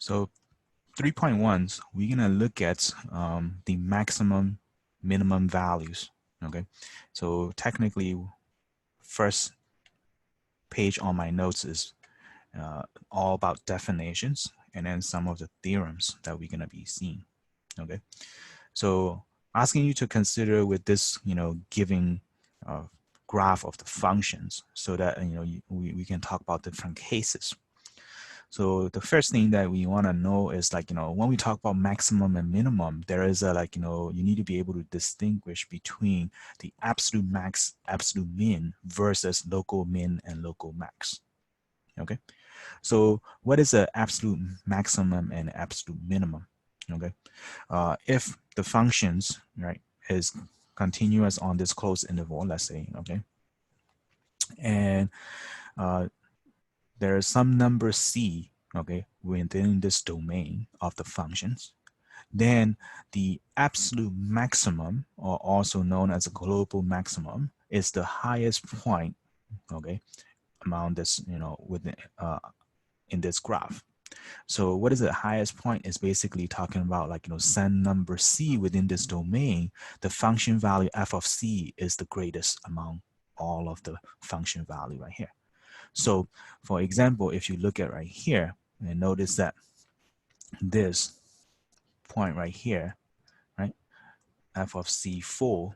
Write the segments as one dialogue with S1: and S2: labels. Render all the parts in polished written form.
S1: So 3.1, we're gonna look at the maximum minimum values. Okay, so technically, first page on my notes is all about definitions and then some of the theorems that we're gonna be seeing. Okay, so asking you to consider with this, giving graph of the functions so that we can talk about different cases. So the first thing that we want to know is when we talk about maximum and minimum, there is a you need to be able to distinguish between the absolute max, absolute min versus local min and local max. Okay. So what is the absolute maximum and absolute minimum? Okay. If the functions, right, is continuous on this closed interval, let's say, okay, and there is some number c, okay, within this domain of the functions, then the absolute maximum, or also known as a global maximum, is the highest point, okay, among this, within in this graph. So what is the highest point is basically talking about some number c within this domain, the function value f of c is the greatest among all of the function value right here. So for example, if you look at right here and notice that this point right here, right, f of c4,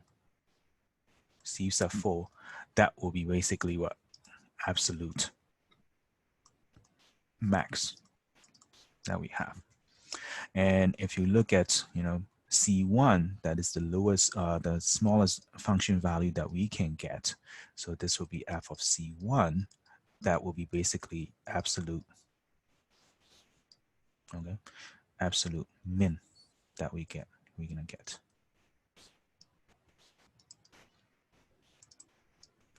S1: c sub 4, that will be basically what? Absolute max that we have. And if you look at, C1, that is the lowest, the smallest function value that we can get. So this will be f of C1. That will be basically absolute, okay, absolute min that we're gonna get.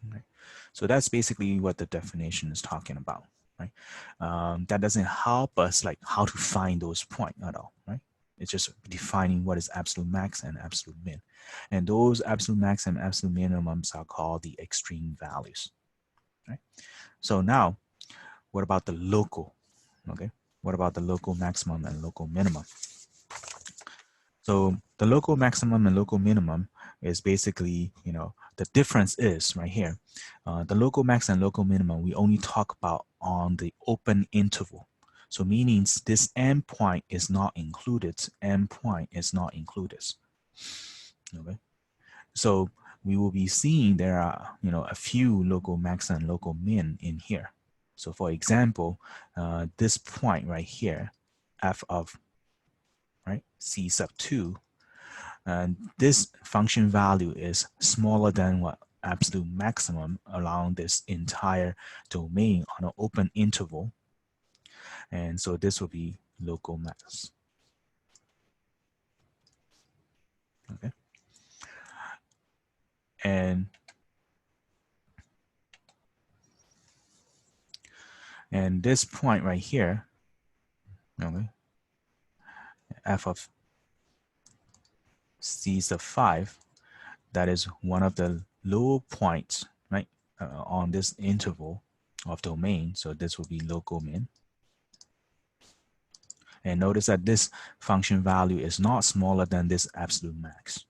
S1: Okay. So that's basically what the definition is talking about, right? That doesn't help us how to find those points at all, right? It's just defining what is absolute max and absolute min. And those absolute max and absolute minimums are called the extreme values, right? So now, what about the local, okay? What about the local maximum and local minimum? So the local maximum and local minimum is basically, the difference is right here. The local max and local minimum, we only talk about on the open interval. So meaning this endpoint is not included, endpoint is not included. Okay. So we will be seeing there are, a few local max and local min in here. So for example, this point right here, f of, right, c sub 2, and this function value is smaller than what absolute maximum along this entire domain on an open interval. And so this will be local max. Okay. And this point right here, okay, f of c sub 5, that is one of the low points, right, on this interval of domain. So this will be local min. And notice that this function value is not smaller than this absolute max.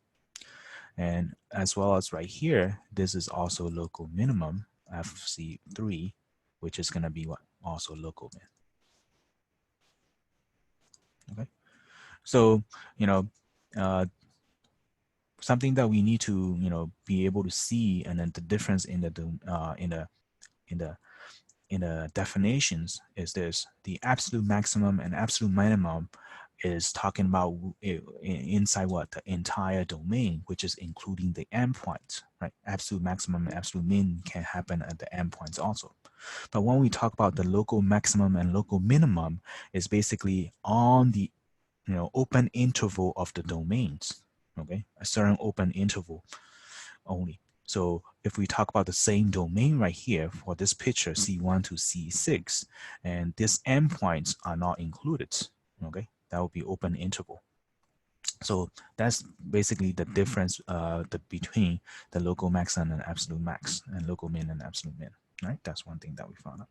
S1: And as well as right here, this is also local minimum, FC3, which is going to be what? Also local min. Okay. So, something that we need to, be able to see, and then the difference in the definitions is this: the absolute maximum and absolute minimum is talking about inside what? The entire domain, which is including the endpoints, right? Absolute maximum and absolute min can happen at the endpoints also. But when we talk about the local maximum and local minimum, is basically on the open interval of the domains, okay? A certain open interval only. So if we talk about the same domain right here for this picture, C1 to C6, and these endpoints are not included, okay? That would be open interval. So that's basically the difference between the local max and an absolute max, and local min and absolute min. right? That's one thing that we found out.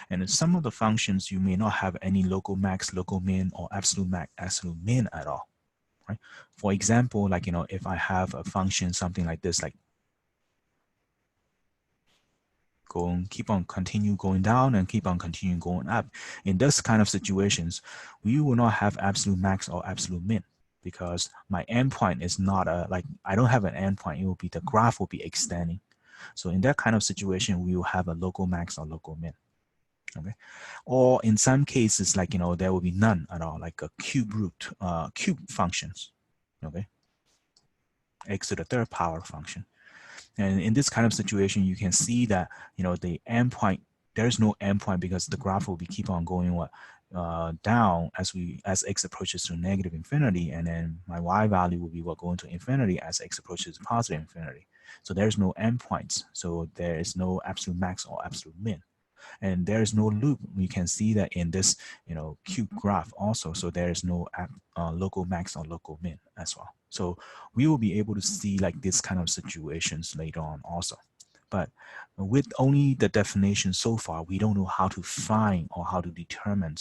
S1: And in some of the functions, you may not have any local max, local min, or absolute max, absolute min at all, right? For example, like, if I have a function, something like this, like keep on continue going down and keep on continuing going up. In this kind of situations, we will not have absolute max or absolute min because my endpoint is not I don't have an endpoint. It will be the graph will be extending. So in that kind of situation, we will have a local max or local min. Okay. Or in some cases, like, there will be none at all, like a cube root, cube functions. Okay. X to the third power function. And in this kind of situation, you can see that, the endpoint, there's no endpoint because the graph will be keep on going down as x approaches to negative infinity, and then my y value will be going to infinity as x approaches to positive infinity. So there's no endpoints. So there is no absolute max or absolute min. And there is no loop. We can see that in this, cube graph also. So there is no local max or local min as well. So we will be able to see like this kind of situations later on also. But with only the definition so far, we don't know how to find or how to determine.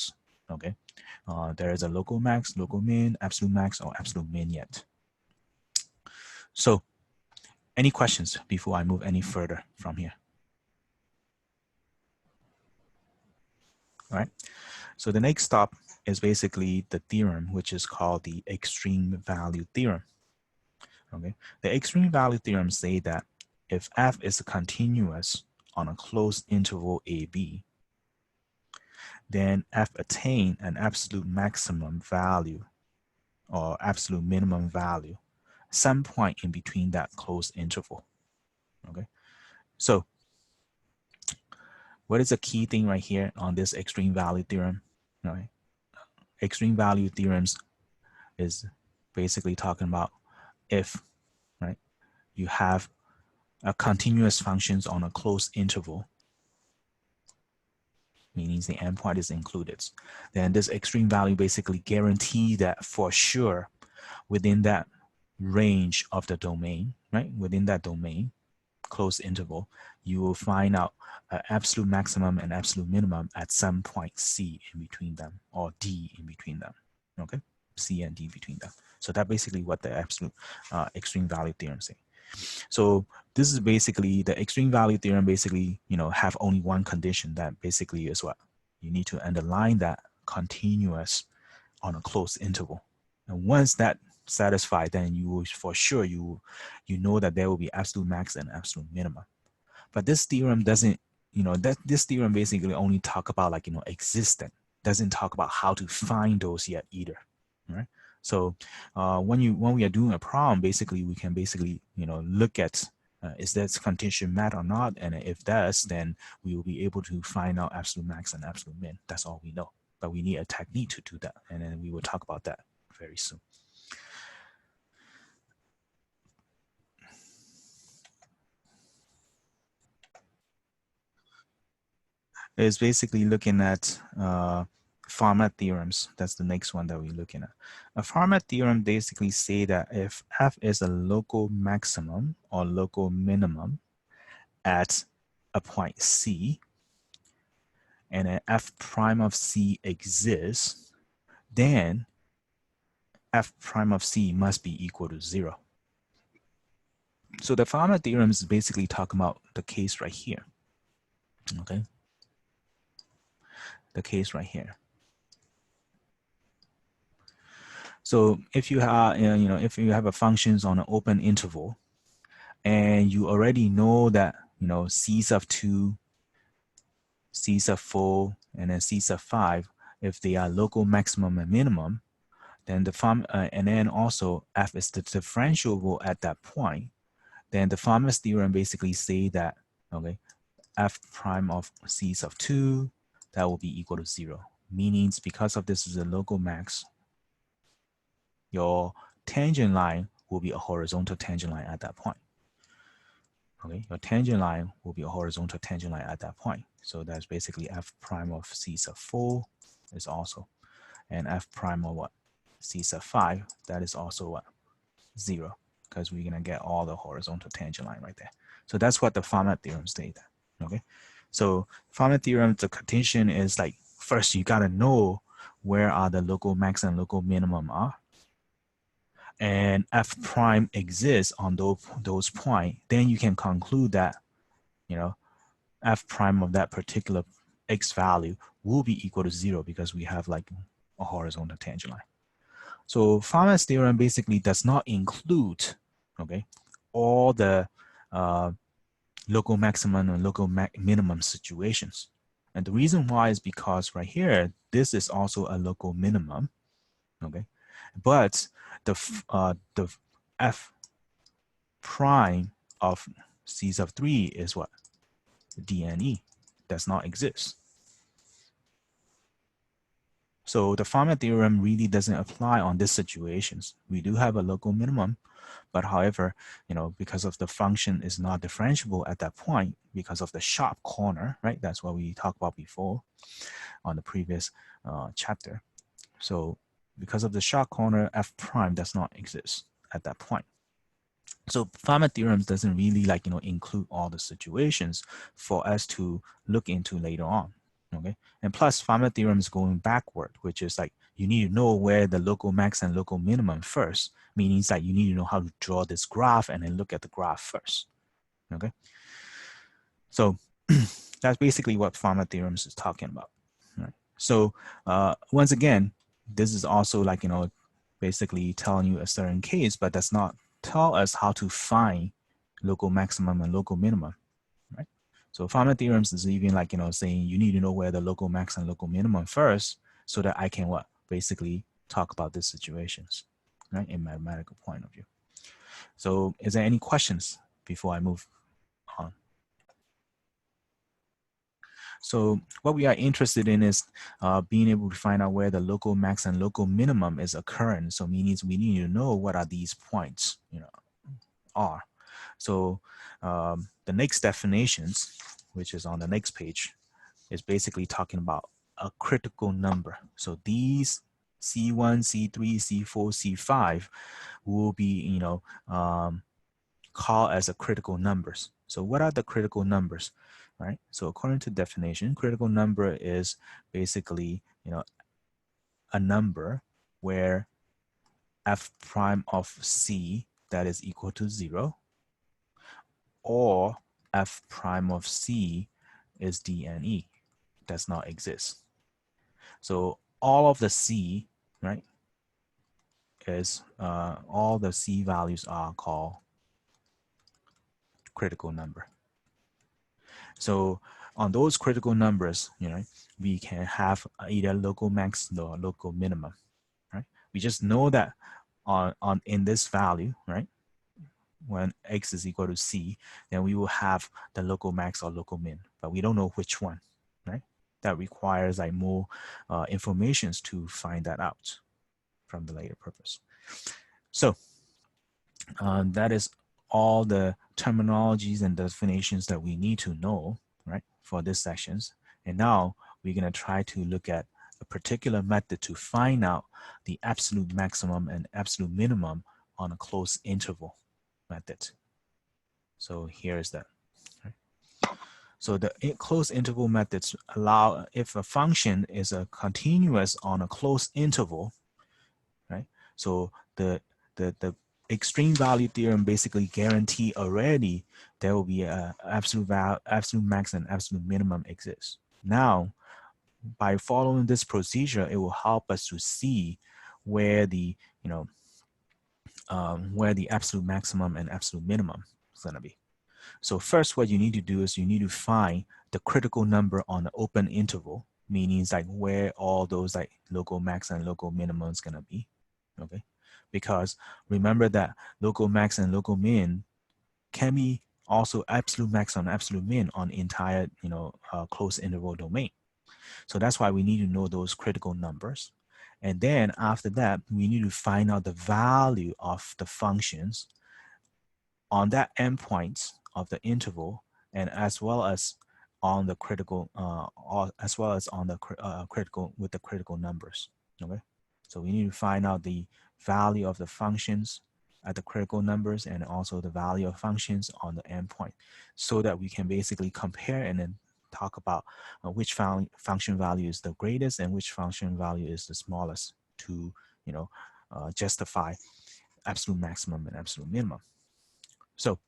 S1: Okay, there is a local max, local min, absolute max, or absolute min yet. So, any questions before I move any further from here? All right. So the next stop is basically the theorem, which is called the extreme value theorem. Okay. The extreme value theorem say that if f is continuous on a closed interval AB, then f attain an absolute maximum value or absolute minimum value, some point in between that closed interval. Okay. So what is the key thing right here on this extreme value theorem? Right. Extreme value theorems is basically talking about if, right, you have a continuous functions on a closed interval, meaning the endpoint is included, then this extreme value basically guarantee that for sure within that range of the domain, right, within that domain, closed interval, you will find out absolute maximum and absolute minimum at some point C in between them, or D in between them, okay? C and D between them. So that's basically what the absolute extreme value theorem say. So this is basically the extreme value theorem basically, have only one condition that basically is what? You need to underline that continuous on a closed interval. And once that satisfied, then you will for sure, you know that there will be absolute max and absolute minimum. But this theorem doesn't, this theorem basically only talk about like, existent, doesn't talk about how to find those yet either, right? So when we are doing a problem, basically we can basically, look at is that condition met or not, and if does, then we will be able to find out absolute max and absolute min. That's all we know. But we need a technique to do that, and then we will talk about that very soon. It's basically looking at Fermat theorems. That's the next one that we're looking at. A Fermat theorem basically say that if f is a local maximum or local minimum at a point C, and then f prime of C exists, then f prime of C must be equal to 0. So the Fermat theorem is basically talking about the case right here. Okay, the case right here. So if you have, if you have a functions on an open interval, and you already know that, C sub 2, C sub 4, and then C sub 5, if they are local maximum and minimum, then and then also f is the differentiable at that point, then the Fermat's theorem basically say that, okay, f prime of C sub 2, that will be equal to 0. Meaning because of this is a local max, your tangent line will be a horizontal tangent line at that point. Okay, your tangent line will be a horizontal tangent line at that point. So that's basically f prime of C sub 4 is also, and f prime of what? C sub 5, that is also what? 0, because we're gonna get all the horizontal tangent line right there. So that's what the Fermat theorem states. Okay, so Feynman theorem, the condition is like, first you gotta know where are the local max and local minimum are, and f prime exists on those points. Then you can conclude that, you know, f prime of that particular x value will be equal to 0 because we have like a horizontal tangent line. So Feynman's theorem basically does not include, okay, all the local maximum and local minimum situations. And the reason why is because right here, this is also a local minimum, okay? But the f prime of C sub 3 is what? DNE does not exist. So the Feynman theorem really doesn't apply on these situations. We do have a local minimum, but however, you know, because of the function is not differentiable at that point because of the sharp corner, right? That's what we talked about before on the previous chapter. So because of the sharp corner, f prime does not exist at that point. So Feynman theorem doesn't really like, you know, include all the situations for us to look into later on. Okay, and plus Feynman theorem is going backward, which is like you need to know where the local max and local minimum first, meaning that you need to know how to draw this graph and then look at the graph first. Okay, so that's basically what Feynman theorem is talking about. Right? So once again, this is also like, you know, basically telling you a certain case, but does not tell us how to find local maximum and local minimum, right? So Feynman theorems is even like, you know, saying you need to know where the local max and local minimum first so that I can what? Basically talk about these situations, right? In mathematical point of view. So is there any questions before I move on? So what we are interested in is being able to find out where the local max and local minimum is occurring. So means we need to know what are these points, you know, are. So the next definitions, which is on the next page, is basically talking about a critical number. So these C1, C3, C4, C5 will be, you know, called as a critical numbers. So what are the critical numbers, right? So according to definition, critical number is basically, you know, a number where f prime of C that is equal to 0 or f prime of C is DNE, does not exist. So all of the C, right, is all the C values are called critical number. So on those critical numbers, you know, we can have either local max or local minimum, right? We just know that on in this value, right, when x is equal to C, then we will have the local max or local min, but we don't know which one, right? That requires like more informations to find that out from the later purpose. So that is all the terminologies and definitions that we need to know, right, for these sections. And now we're going to try to look at a particular method to find out the absolute maximum and absolute minimum on a closed interval method. So here's that. Right? So the closed interval methods allow, if a function is a continuous on a closed interval, right? So the extreme value theorem basically guarantee already there will be a absolute max and absolute minimum exists. Now, by following this procedure, it will help us to see where the, you know, where the absolute maximum and absolute minimum is going to be. So first, what you need to do is you need to find the critical number on the open interval, meaning like where all those like local max and local minimum is going to be. Okay, because remember that local max and local min can be also absolute max and absolute min on entire, you know, closed interval domain. So that's why we need to know those critical numbers. And then after that, we need to find out the value of the functions on that endpoints of the interval, and as well as on the critical, as well as on the critical with the critical numbers. Okay, so we need to find out the value of the functions at the critical numbers and also the value of functions on the endpoint, so that we can basically compare and then talk about which function value is the greatest and which function value is the smallest to, you know, justify absolute maximum and absolute minimum. So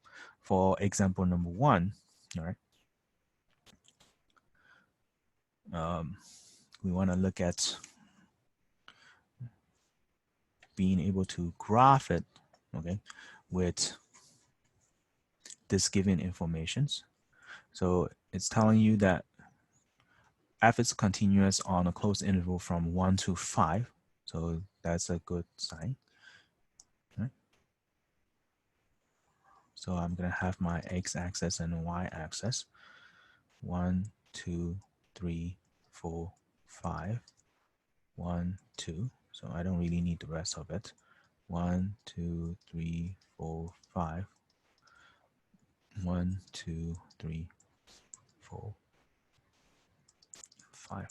S1: for example number 1, all right, we want to look at being able to graph it, okay, with this given informations. So it's telling you that f is continuous on a closed interval from 1 to 5. So that's a good sign. Right? So I'm going to have my x-axis and y-axis. 1, 2, 3, 4, 5. 1, 2. So I don't really need the rest of it. 1, 2, 3, 4, 5. 1, 2, 3, 4, 5.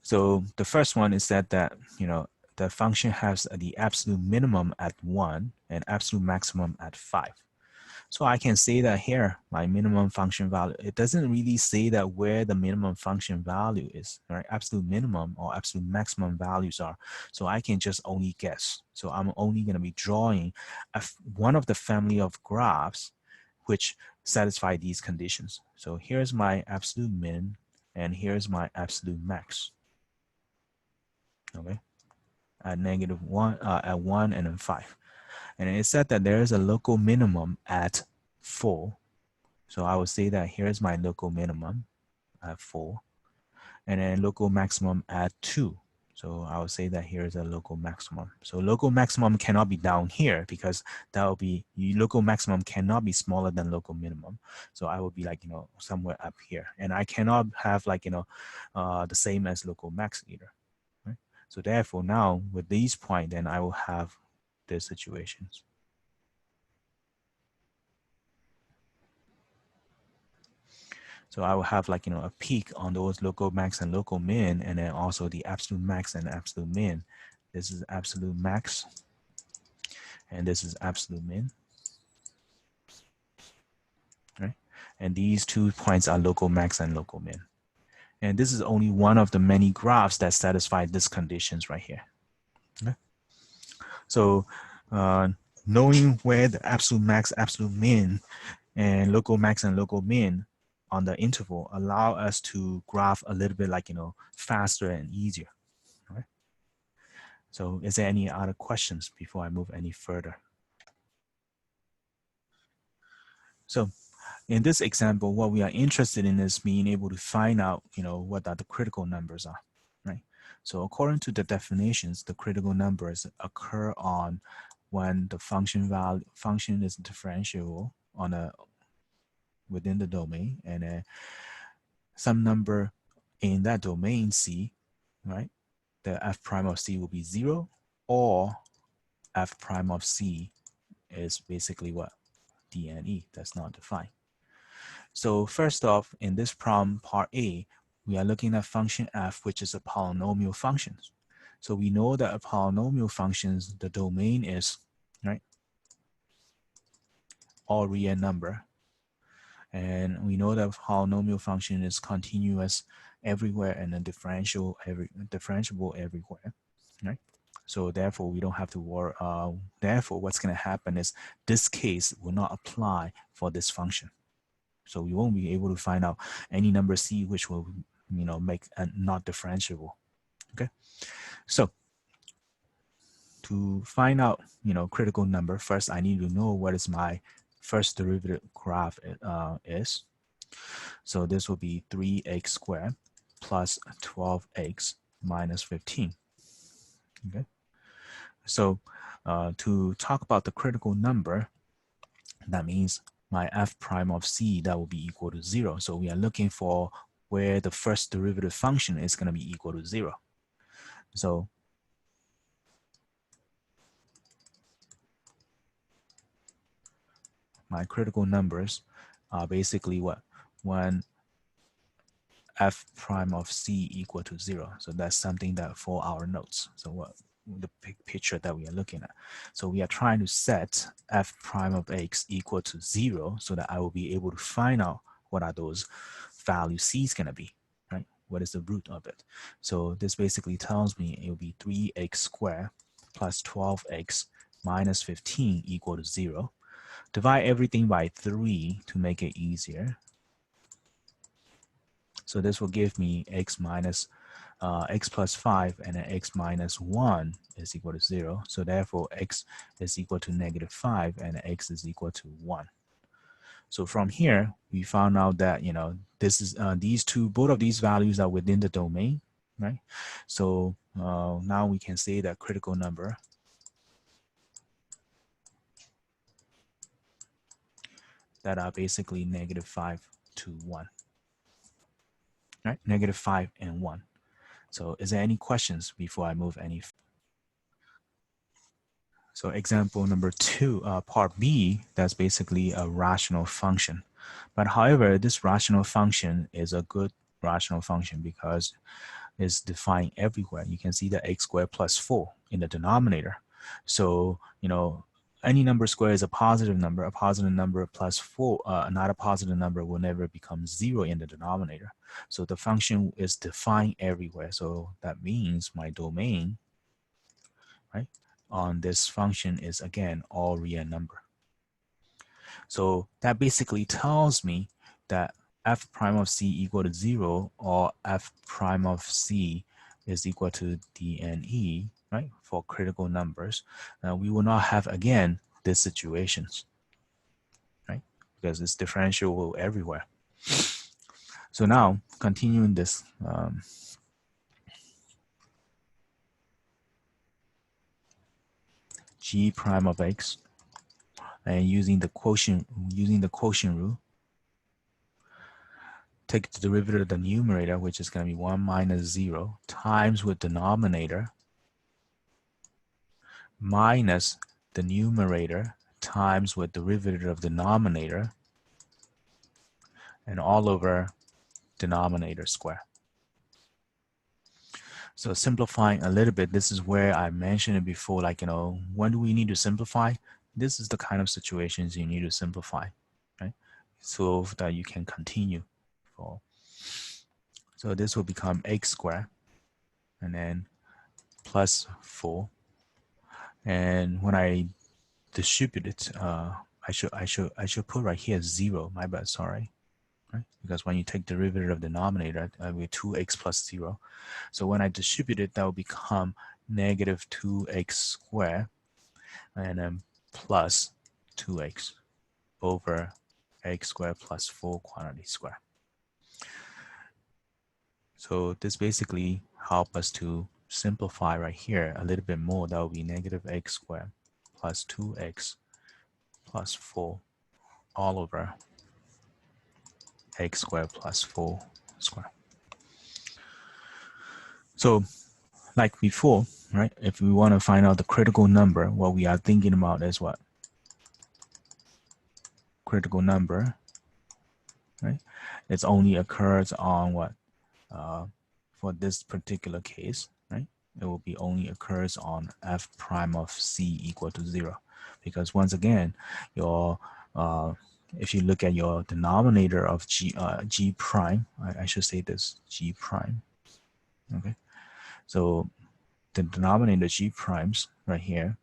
S1: So the first one is that you know, the function has the absolute minimum at 1 and absolute maximum at 5. So I can say that here, my minimum function value, it doesn't really say that where the minimum function value is, right? Absolute minimum or absolute maximum values are. So I can just only guess. So I'm only going to be drawing one of the family of graphs which satisfy these conditions. So here's my absolute min and here's my absolute max. Okay, at -1, at 1 and then 5. And it said that there is a local minimum at 4. So I would say that here's my local minimum at 4, and then local maximum at 2. So I would say that here's a local maximum. So local maximum cannot be down here because that will be, local maximum cannot be smaller than local minimum. So I will be like, you know, somewhere up here. And I cannot have like, you know, the same as local max either. Right? So therefore now with these points, then I will have these situations. So I will have like, you know, a peak on those local max and local min, and then also the absolute max and absolute min. This is absolute max, and this is absolute min, right? And these 2 points are local max and local min. And this is only one of the many graphs that satisfy these conditions right here. Okay? So knowing where the absolute max, absolute min, and local max and local min on the interval allow us to graph a little bit like, you know, faster and easier. Right? So is there any other questions before I move any further? So in this example, what we are interested in is being able to find out, you know, what are the critical numbers are, right? So according to the definitions, the critical numbers occur on when the function is differentiable on a within the domain, and some number in that domain C, right? The f prime of C will be 0, or f prime of C is basically what? D and E, that's not defined. So first off, in this problem, part A, we are looking at function f, which is a polynomial function. So we know that a polynomial functions, the domain is, right, all real number. And we know that polynomial function is continuous everywhere and then differentiable everywhere, right? So therefore, we don't have to worry. Therefore, what's going to happen is this case will not apply for this function. So we won't be able to find out any number C which will, you know, make a not differentiable. Okay. So to find out, you know, critical number, first I need to know what is my first derivative graph is. So this will be 3x squared plus 12x minus 15. Okay. So to talk about the critical number, that means my f prime of C, that will be equal to 0. So we are looking for where the first derivative function is going to be equal to 0. So my critical numbers are basically what? When f prime of C equal to 0. So that's something that for our notes. So what the big picture that we are looking at. So we are trying to set f prime of x equal to 0 so that I will be able to find out what are those value c is going to be, right? What is the root of it? So this basically tells me it will be 3x squared plus 12x minus 15 equal to 0. Divide everything by 3 to make it easier. So this will give me x minus x plus 5 and then x minus 1 is equal to 0. So therefore, x is equal to negative 5 and x is equal to 1. So from here, we found out that, you know, this is both of these values are within the domain, right? So now we can say that critical number that are basically negative 5 to 1, right? Negative 5 and 1. So is there any questions before I move any? So example number 2, part B, that's basically a rational function. But however, this rational function is a good rational function because it's defined everywhere. You can see that x squared plus 4 in the denominator. So, you know, any number squared is a positive number plus 4, not a positive number will never become 0 in the denominator. So the function is defined everywhere. So that means my domain, right, on this function is again all real number. So that basically tells me that f prime of c equal to 0 or f prime of c is equal to dne, right, for critical numbers. We will not have, again, these situations, right, because it's differentiable everywhere. So now, continuing this, g prime of x, and using the quotient rule, take the derivative of the numerator, which is going to be 1 minus 0, times with denominator, minus the numerator times with derivative of denominator, and all over denominator square. So simplifying a little bit, this is where I mentioned it before, like, you know, when do we need to simplify? This is the kind of situations you need to simplify, right? So that you can continue. So this will become x squared and then plus 4. And when I distribute it, I should put right here 0. My bad, sorry. Right? Because when you take derivative of the denominator, with 2x plus 0. So when I distribute it, that will become negative 2x squared and then plus 2x over x squared plus 4 quantity square. So this basically helps us to simplify right here a little bit more. That will be negative x squared plus 2x plus 4 all over x squared plus 4 square. So like before, right, if we want to find out the critical number, what we are thinking about is what? Critical number, right? It only occurs on what? For this particular case, right? It will be only occurs on f prime of c equal to 0. Because once again, your if you look at your denominator of g prime, I should say this, g prime, okay? So the denominator g primes right here,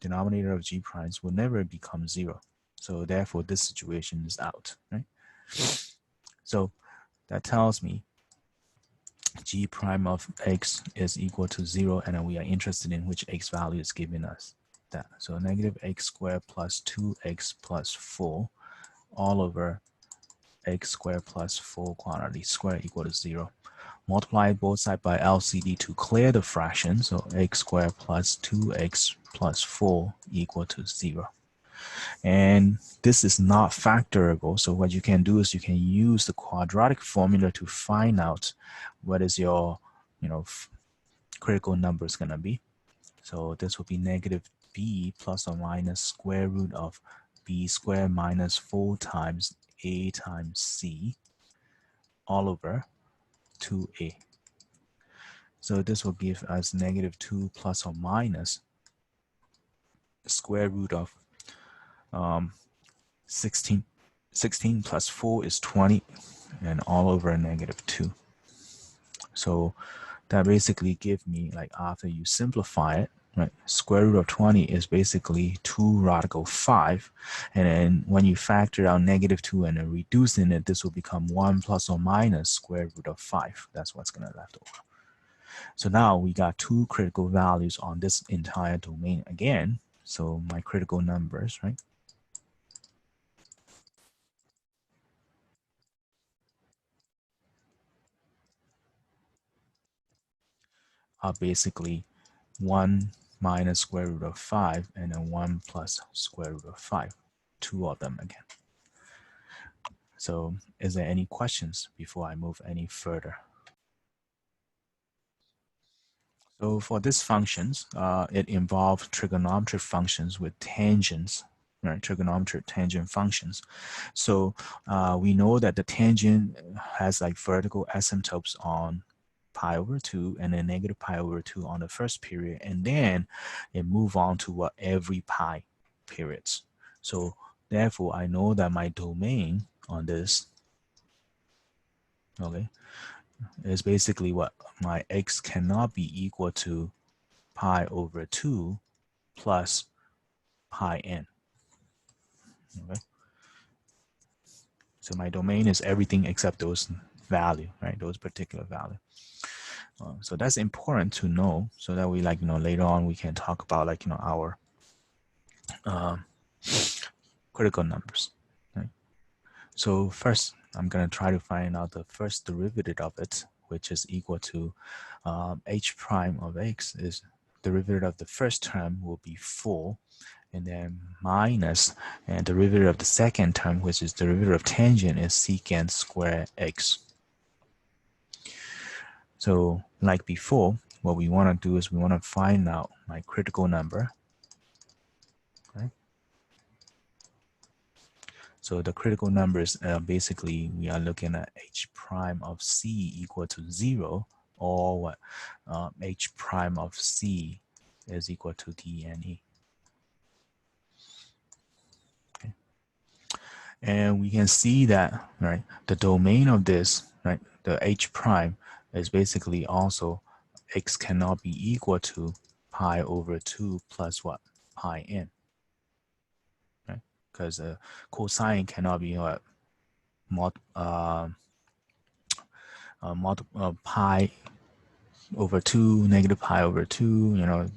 S1: denominator of g primes will never become 0. So therefore, this situation is out, right? So that tells me g prime of x is equal to 0, and then we are interested in which x value is giving us that. So negative x squared plus 2x plus 4 all over x squared plus 4 quantity square equal to 0. Multiply both sides by LCD to clear the fraction. So x squared plus 2x plus 4 equal to 0. And this is not factorable. So what you can do is you can use the quadratic formula to find out what is your, you know, critical number is going to be. So this will be negative b plus or minus square root of b squared minus 4 times a times c all over 2a. So this will give us -2 plus or minus the square root of 16. 16 plus 4 is 20, and all over -2. So that basically gives me, like, after you simplify it, right, square root of 20 is basically 2 radical 5. And then when you factor out -2 and then reducing it, this will become 1 plus or minus square root of 5. That's what's going to left over. So now we got 2 critical values on this entire domain again. So my critical numbers, right, are basically 1 minus square root of 5 and then 1 plus square root of 5. 2 of them again. So is there any questions before I move any further? So for these functions, it involves trigonometric functions with tangents, right? Trigonometric tangent functions. So we know that the tangent has like vertical asymptotes on pi over 2 and then negative pi over 2 on the first period, and then it move on to what every pi periods. So therefore, I know that my domain on this, okay, is basically what my x cannot be equal to pi over 2 plus pi n. Okay, so my domain is everything except those value, right? Those particular value. So that's important to know, so that we, like, later on we can talk about, like, our critical numbers. Right? So first, I'm gonna try to find out the first derivative of it, which is equal to h prime of x is derivative of the first term will be 4, and then minus, and derivative of the second term, which is derivative of tangent, is secant square x. So like before, what we want to do is we want to find out my critical number. Okay? So the critical numbers, basically, we are looking at h prime of c equal to 0, or what? H prime of c is equal to d and e. Okay. And we can see that, right, the domain of this, right, the h prime is basically also x cannot be equal to pi over 2 plus what? Pi n. Right? Because cosine cannot be what? Pi over 2, negative pi over 2,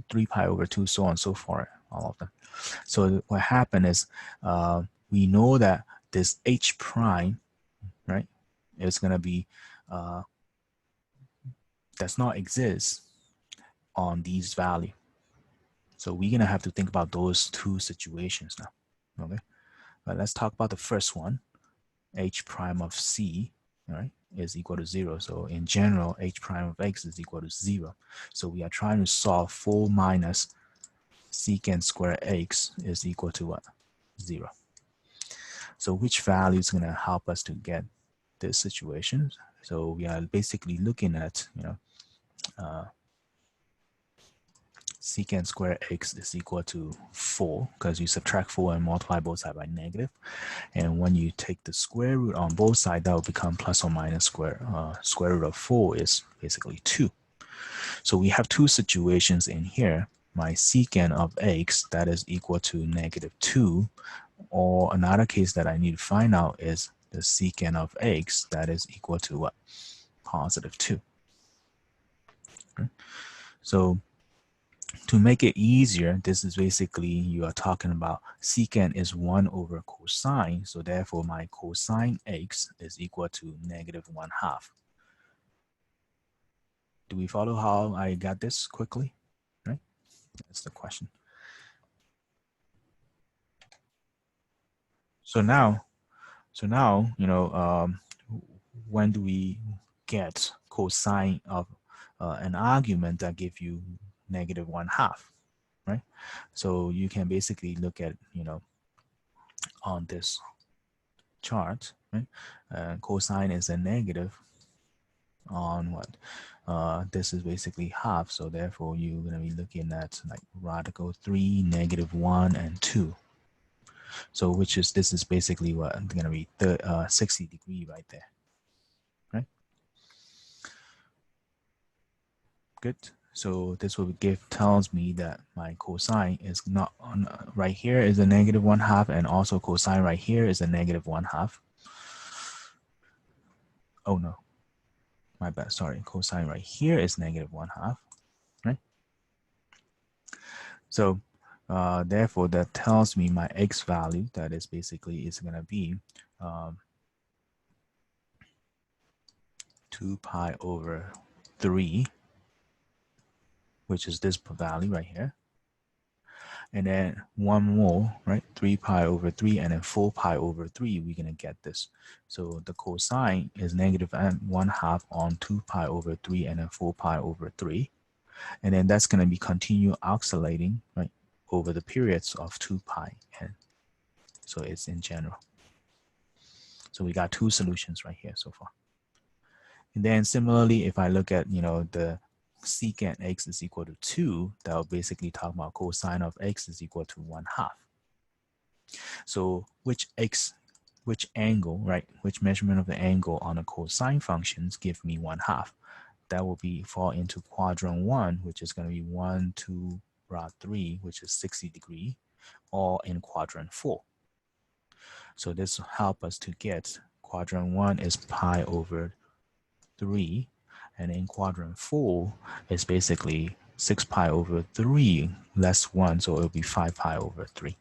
S1: 3 pi over 2, so on and so forth, all of them. So what happened is we know that this h prime, right, is going to be, does not exist on these value. So we're going to have to think about those two situations now. Okay, but let's talk about the first one. H prime of c, right, is equal to 0. So in general, h prime of x is equal to 0. So we are trying to solve 4 minus secant square x is equal to what? 0. So which value is going to help us to get this situation? So we are basically looking at, secant square x is equal to 4, because you subtract 4 and multiply both sides by negative. And when you take the square root on both sides, that will become plus or minus square root of 4 is basically 2. So we have two situations in here. My secant of x, that is equal to -2, or another case that I need to find out is the secant of x, that is equal to what? +2. Okay. So to make it easier, this is basically, you are talking about secant is 1 over cosine. So therefore, my cosine x is equal to -1/2. Do we follow how I got this quickly? Right? That's the question. So now, when do we get cosine of an argument that give you -1/2, right? So you can basically look at, on this chart, right? Cosine is a negative, on what? This is basically half, so therefore you're going to be looking at like radical 3, -1, and 2. So this is basically what going to be 60 degree right there, right? Good. So this will tells me that my cosine is not on right here is a -1/2, and also cosine right here is a -1/2. Oh no, my bad. Sorry, cosine right here is -1/2, right? So therefore, that tells me my x value, that is basically is going to be 2 pi over 3, which is this value right here. And then one more, right? 3 pi over 3, and then 4 pi over 3, we're going to get this. So the cosine is -1/2 on 2 pi over 3, and then 4 pi over 3. And then that's going to be continue oscillating, right, over the periods of 2 pi n. So it's in general. So we got two solutions right here so far. And then similarly, if I look at, the secant x is equal to 2, that will basically talk about cosine of x is equal to 1/2. So which angle, right, which measurement of the angle on the cosine functions give me 1/2? That will fall into quadrant 1, which is going to be 1, 2, rod 3, which is 60 degree, or in quadrant 4. So this will help us to get quadrant 1 is pi over 3, and in quadrant 4 is basically 6 pi over 3 less 1, so it'll be 5 pi over 3.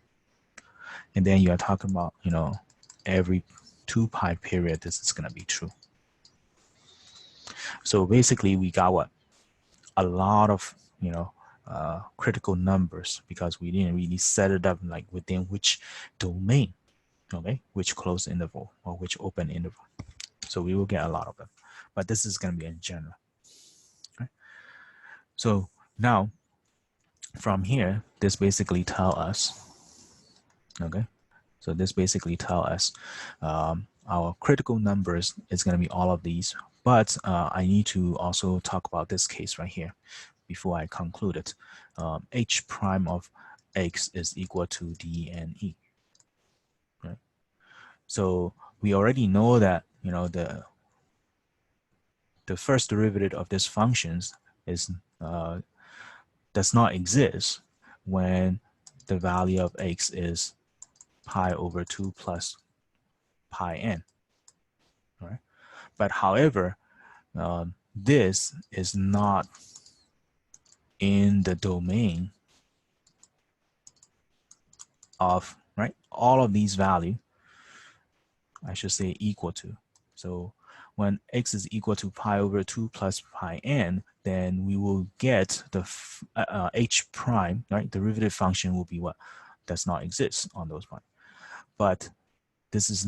S1: And then you are talking about, every 2 pi period, this is going to be true. So basically, we got what? A lot of, critical numbers, because we didn't really set it up like within which domain, okay, which closed interval or which open interval. So we will get a lot of them, but this is going to be in general. Okay? So now from here, this basically tell us, okay, so this basically tell us our critical numbers is going to be all of these, but I need to also talk about this case right here before I conclude it. H prime of x is equal to d and e, right? So we already know that, the first derivative of this functions is does not exist when the value of x is pi over 2 plus pi n, right? But however, this is not in the domain of, right, all of these value, I should say equal to. So when x is equal to pi over 2 plus pi n, then we will get the h prime, right? Derivative function will be what does not exist on those points. But this is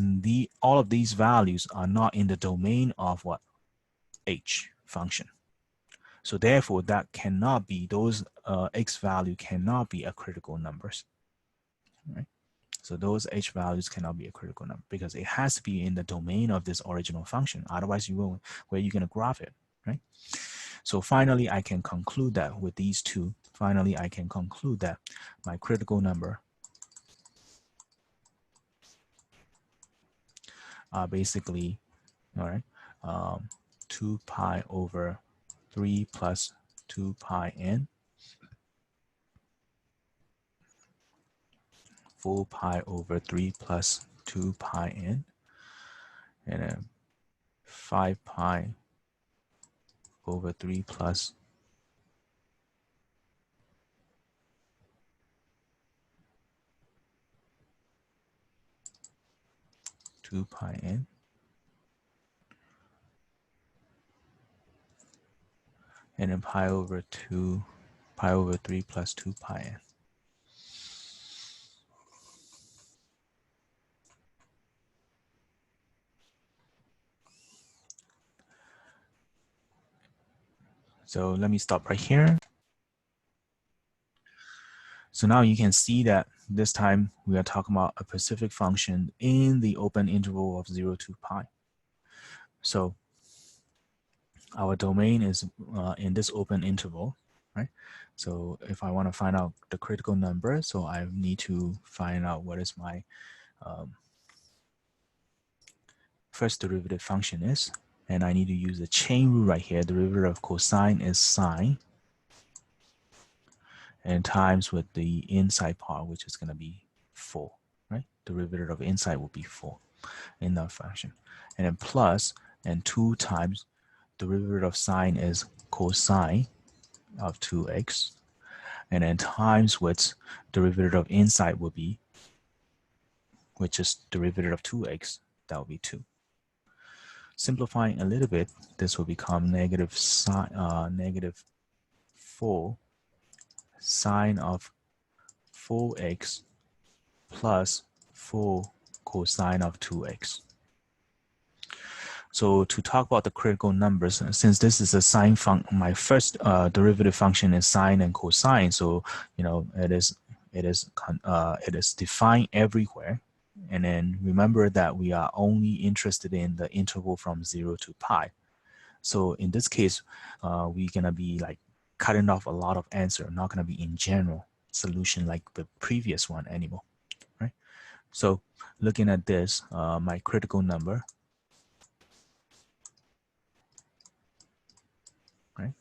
S1: all of these values are not in the domain of what? H function. So therefore, that cannot be, those x value cannot be a critical numbers, right? So those h values cannot be a critical number because it has to be in the domain of this original function. Otherwise, where are you going to graph it, right? So finally, I can conclude that with these two. Finally, I can conclude that my critical number are basically, all right, 2 pi over 3 plus 2 pi n, 4 pi over 3 plus 2 pi n, and then 5 pi over 3 plus 2 pi n, and then pi over 3 plus 2 pi n. So let me stop right here. So now you can see that this time we are talking about a specific function in the open interval of 0 to pi. So our domain is in this open interval, right? So if I want to find out the critical number, so I need to find out what is my first derivative function is, and I need to use the chain rule right here. Derivative of cosine is sine, and times with the inside part, which is going to be 4, right? Derivative of inside will be 4 in that function. And then plus, and 2 times derivative of sine is cosine of 2x, and then times with derivative of inside will be, which is derivative of 2x, that will be 2. Simplifying a little bit, this will become negative 4 sine of 4x plus 4 cosine of 2x. So to talk about the critical numbers, since this is a sine function, my first derivative function is sine and cosine. So it is defined everywhere. And then remember that we are only interested in the interval from 0 to pi. So in this case, we're gonna be like cutting off a lot of answer, not gonna be in general solution like the previous one anymore, right? So looking at this, my critical number, right?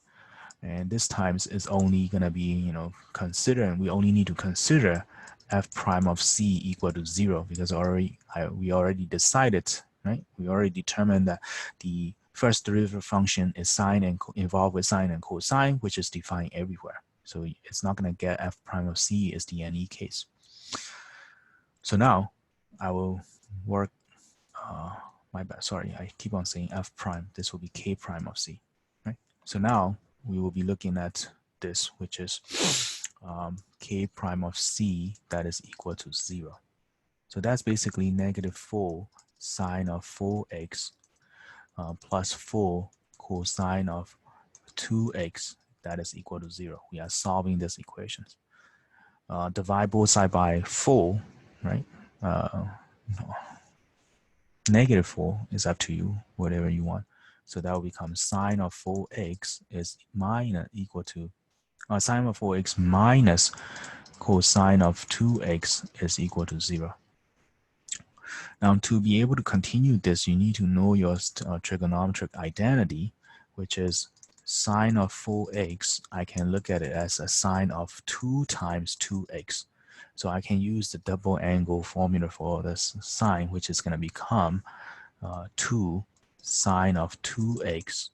S1: And this times is only gonna be, considering, we only need to consider f prime of c equal to 0 because we already decided, right? We already determined that the first derivative function is sine and involved with sine and cosine, which is defined everywhere. So it's not gonna get f prime of c is the any case. So now I will work, my bad, sorry, I keep on saying f prime. This will be k prime of c, right? So now we will be looking at this, which is k prime of c that is equal to 0. So that's basically negative 4 sine of 4x plus 4 cosine of 2x that is equal to 0. We are solving this equation. Divide both sides by 4, right? Negative 4 is up to you, whatever you want. So that will become sine of 4x is minus equal to sine of 4x minus cosine of 2x is equal to 0. Now, to be able to continue this, you need to know your trigonometric identity, which is sine of 4x. I can look at it as a sine of 2 times 2x. So I can use the double angle formula for this sine, which is going to become 2 sine of 2x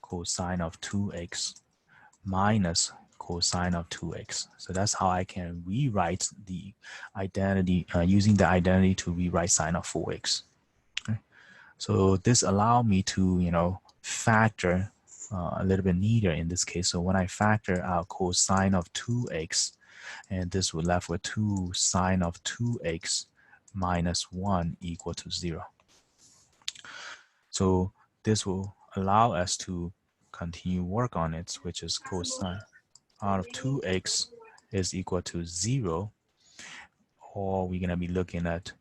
S1: cosine of 2x minus cosine of 2x. So that's how I can rewrite the identity, using the identity to rewrite sine of 4x. Okay. So this allowed me to, factor a little bit neater in this case. So when I factor out cosine of 2x, and this will left with 2 sine of 2x minus 1 equal to 0. So this will allow us to continue work on it, which is cosine out of 2x is equal to 0, or we're going to be looking at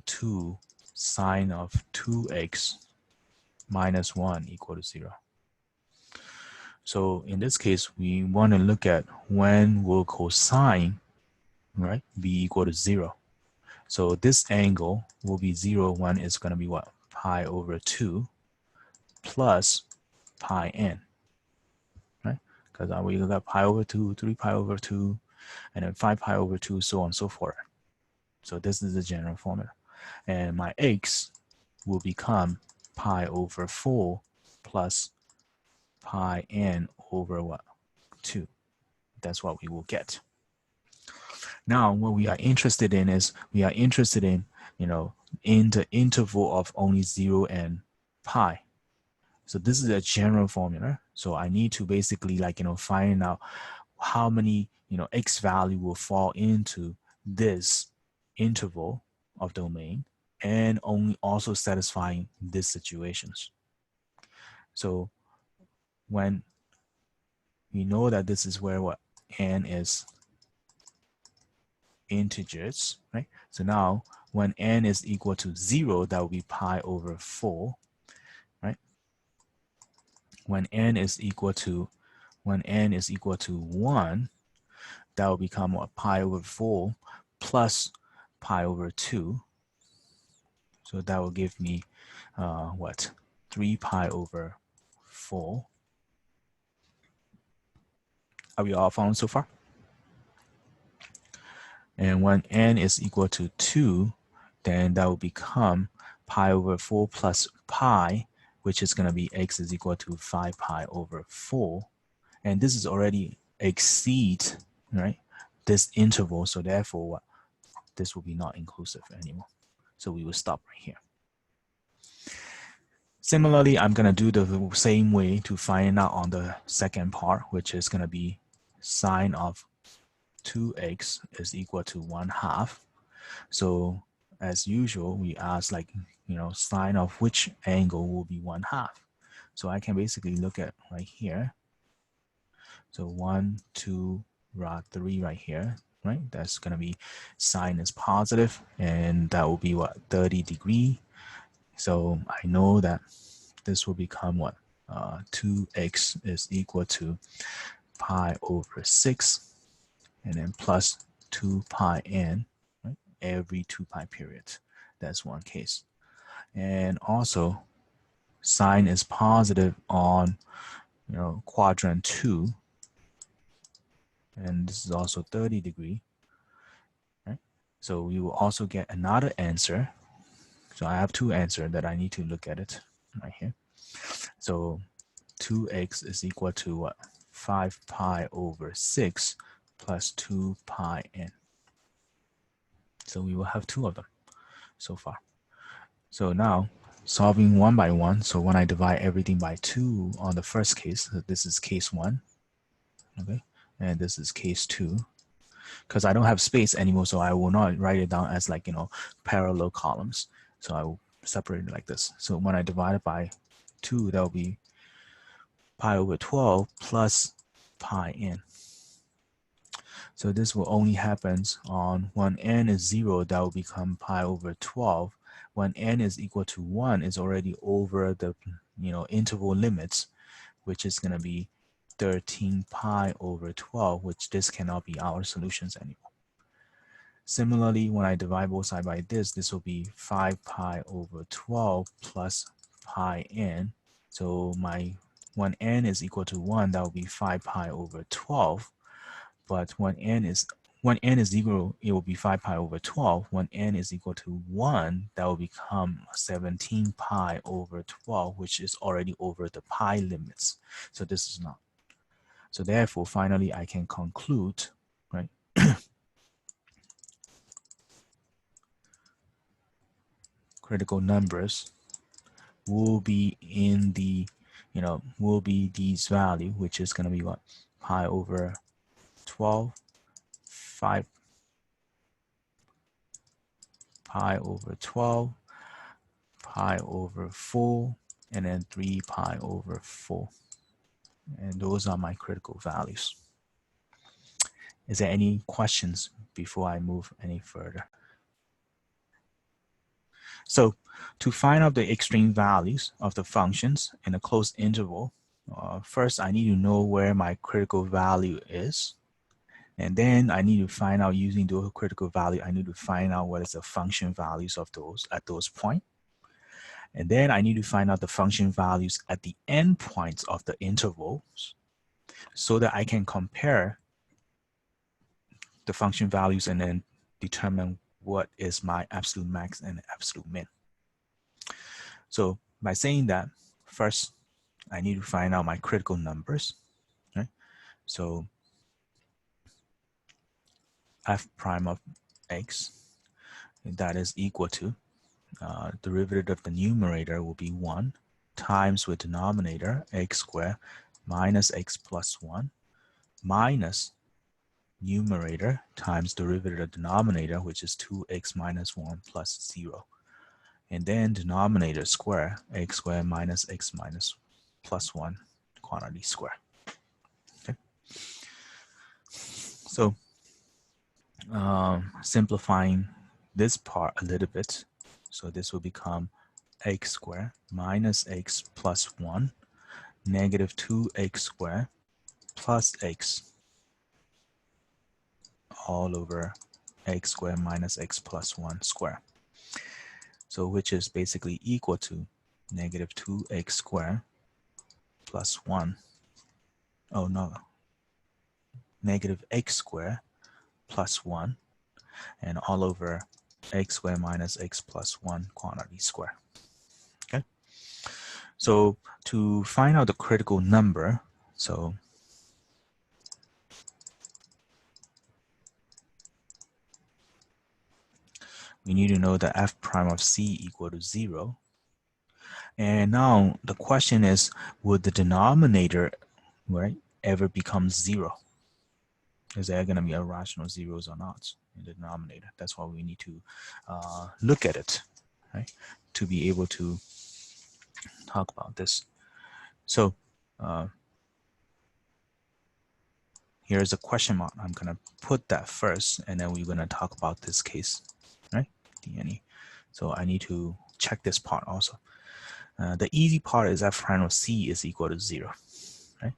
S1: 2 sine of 2x minus 1 equal to 0. So in this case, we want to look at when will cosine, right, be equal to 0. So this angle will be 0 when it's going to be what? Pi over 2 plus pi n, right? Because we got pi over 2, 3 pi over 2, and then 5 pi over 2, so on and so forth. So this is the general formula. And my x will become pi over 4 plus pi n over what? 2. That's what we will get. Now, what we are interested in is we are interested in, in the interval of only 0 and pi. So this is a general formula. So I need to basically find out how many, x value will fall into this interval of domain and only also satisfying these situations. So when we know that this is where what n is integers, right? So now when n is equal to 0, that will be pi over 4, right? when n is equal to 1, that will become what, pi over 4 plus pi over 2. So that will give me what, 3 pi over 4. Are we all following so far? And when n is equal to 2, then that will become pi over 4 plus pi, which is going to be x is equal to 5 pi over 4. And this is already exceed, right, this interval. So therefore, what, this will be not inclusive anymore. So we will stop right here. Similarly, I'm going to do the same way to find out on the second part, which is going to be sine of 2x is equal to 1/2. So as usual, we ask, like, sine of which angle will be 1/2. So I can basically look at right here. So 1, 2, 3 right here, right? That's going to be sine is positive, and that will be what, 30 degrees. So I know that this will become what, 2x is equal to pi over 6, and then plus 2 pi n, right? Every 2 pi periods. That's one case. And also, sine is positive on, quadrant 2, and this is also 30 degrees. Right? So we will also get another answer. So I have two answers that I need to look at it right here. So 2x is equal to what? 5 pi over 6 plus 2 pi n. So we will have two of them so far. So now solving one by one. So when I divide everything by 2 on the first case, so this is case 1, okay, and this is case 2. Because I don't have space anymore, so I will not write it down as, like, parallel columns. So I will separate it like this. So when I divide it by 2, that will be pi over 12 plus pi n. So this will only happen on when n is 0, that will become pi over 12. When n is equal to 1, is already over the interval limits, which is going to be 13 pi over 12, which this cannot be our solutions anymore. Similarly, when I divide both sides by this will be 5 pi over 12 plus pi n. So when n is equal to 1, that will be 5 pi over 12. But when n is 0, it will be 5 pi over 12. When n is equal to 1, that will become 17 pi over 12, which is already over the pi limits. So this is not. So therefore, finally, I can conclude, right? Critical numbers will be in the, will be these value, which is going to be what? Pi over 12, 5 pi over 12, pi over 4, and then 3 pi over 4. And those are my critical values. Is there any questions before I move any further? So to find out the extreme values of the functions in a closed interval, first I need to know where my critical value is. And then I need to find out, using the critical value, I need to find out what is the function values of those at those points. And then I need to find out the function values at the end points of the intervals so that I can compare the function values and then determine what is my absolute max and absolute min. So by saying that, first, I need to find out my critical numbers, right? So f prime of x, that is equal to, derivative of the numerator will be 1 times with denominator x squared minus x plus 1 minus numerator times derivative of denominator, which is 2x minus 1 plus 0. And then denominator square, x squared minus x minus plus 1 quantity square. Okay. So simplifying this part a little bit, so this will become x squared minus x plus 1 negative 2x squared plus x all over x squared minus x plus 1 squared. So which is basically equal to negative 2x squared plus 1. Oh no, negative x squared plus 1 and all over x squared minus x plus 1 quantity square. Okay. So to find out the critical number, so we need to know that f prime of c equal to 0. And now the question is, would the denominator, right, ever become 0? Is there going to be irrational zeros or not in the denominator? That's why we need to look at it, right, to be able to talk about this. So here's a question mark. I'm going to put that first, and then we're going to talk about this case, right, dne. So I need to check this part also. The easy part is f prime of c is equal to 0. Right?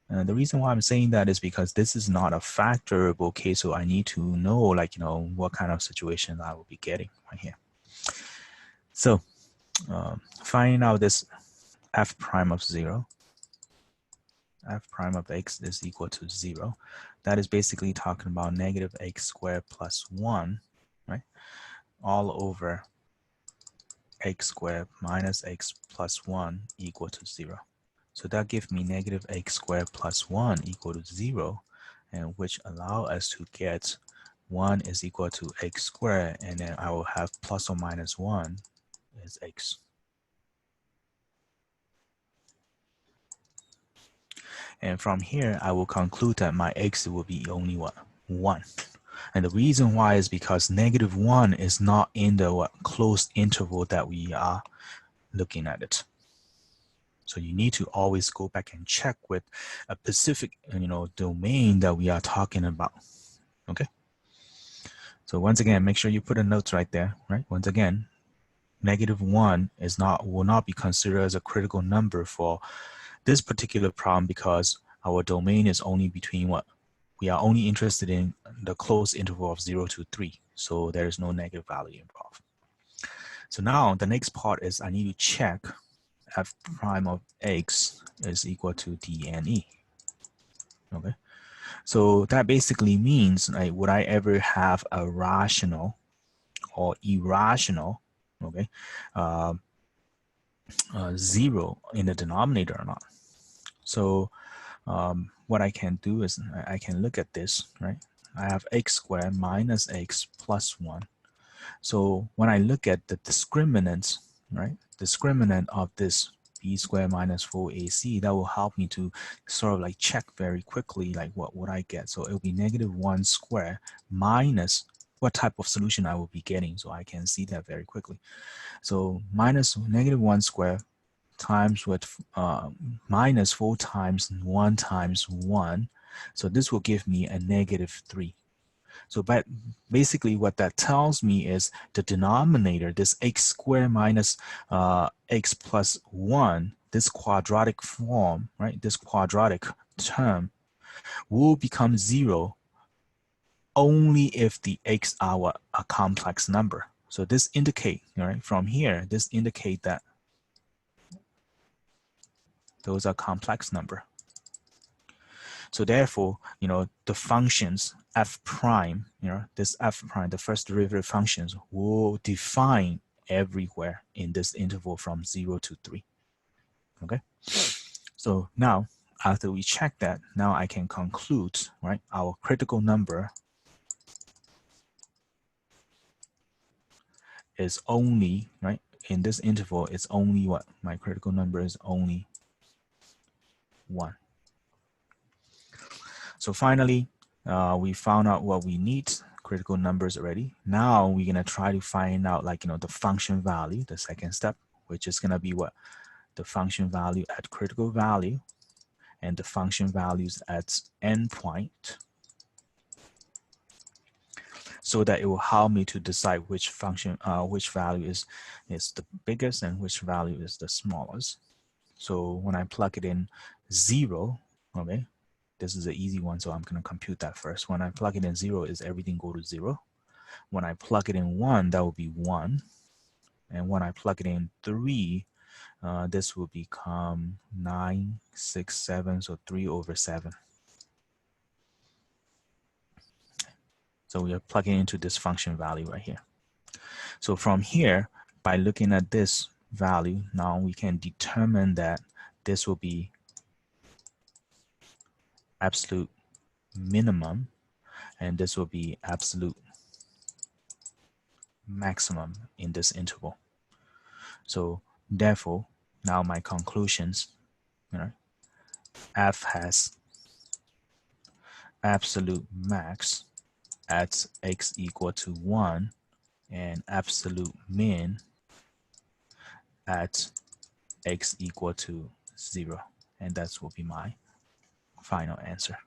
S1: The reason why I'm saying that is because this is not a factorable case, so I need to know, like, what kind of situation I will be getting right here. So finding out this f prime of 0, f prime of x is equal to 0. That is basically talking about negative x squared plus 1, right, all over x squared minus x plus 1 equal to 0. So that gives me negative x squared plus 1 equal to 0, and which allow us to get 1 is equal to x squared, and then I will have plus or minus 1 is x. And from here, I will conclude that my x will be only what? 1. And the reason why is because negative 1 is not in the closed interval that we are looking at it. So you need to always go back and check with a specific, domain that we are talking about. Okay. So once again, make sure you put a note right there, right? Once again, negative 1 will not be considered as a critical number for this particular problem because our domain is only between what? We are only interested in the closed interval of 0 to 3. So there is no negative value involved. So now the next part is I need to check f prime of x is equal to dne. Okay. So that basically means, like, would I ever have a rational or irrational, okay, 0 in the denominator or not? So what I can do is I can look at this, right? I have x squared minus x plus 1. So when I look at the discriminant, right, discriminant of this b squared minus 4ac, that will help me to sort of like check very quickly, like what would I get? So it will be negative 1 squared minus what type of solution I will be getting. So I can see that very quickly. So minus negative 1 squared times with minus 4 times 1 times 1. So this will give me a negative 3. So but basically what that tells me is the denominator, this x squared minus x plus 1, this quadratic form, right, this quadratic term will become 0 only if the x are a complex number. So this indicate, right, from here, this indicate that those are complex number. So therefore, the functions f prime, this f prime, the first derivative functions will define everywhere in this interval from 0 to 3. Okay. So now, after we check that, now I can conclude, right, our critical number is only, right, in this interval, it's only what? My critical number is only 1. So finally, we found out what we need, critical numbers already. Now we're going to try to find out, like, the function value, the second step, which is going to be what? The function value at critical value and the function values at endpoint, so that it will help me to decide which function, which value is the biggest and which value is the smallest. So when I plug it in 0, okay, this is an easy one, so I'm going to compute that first. When I plug it in 0, is everything go to 0? When I plug it in 1, that will be 1. And when I plug it in 3, this will become 9, 6, 7, so 3 over 7. So we are plugging into this function value right here. So from here, by looking at this value, now we can determine that this will be absolute minimum, and this will be absolute maximum in this interval. So therefore, now my conclusions, f has absolute max at x equal to 1 and absolute min at x equal to 0. And that will be my final answer.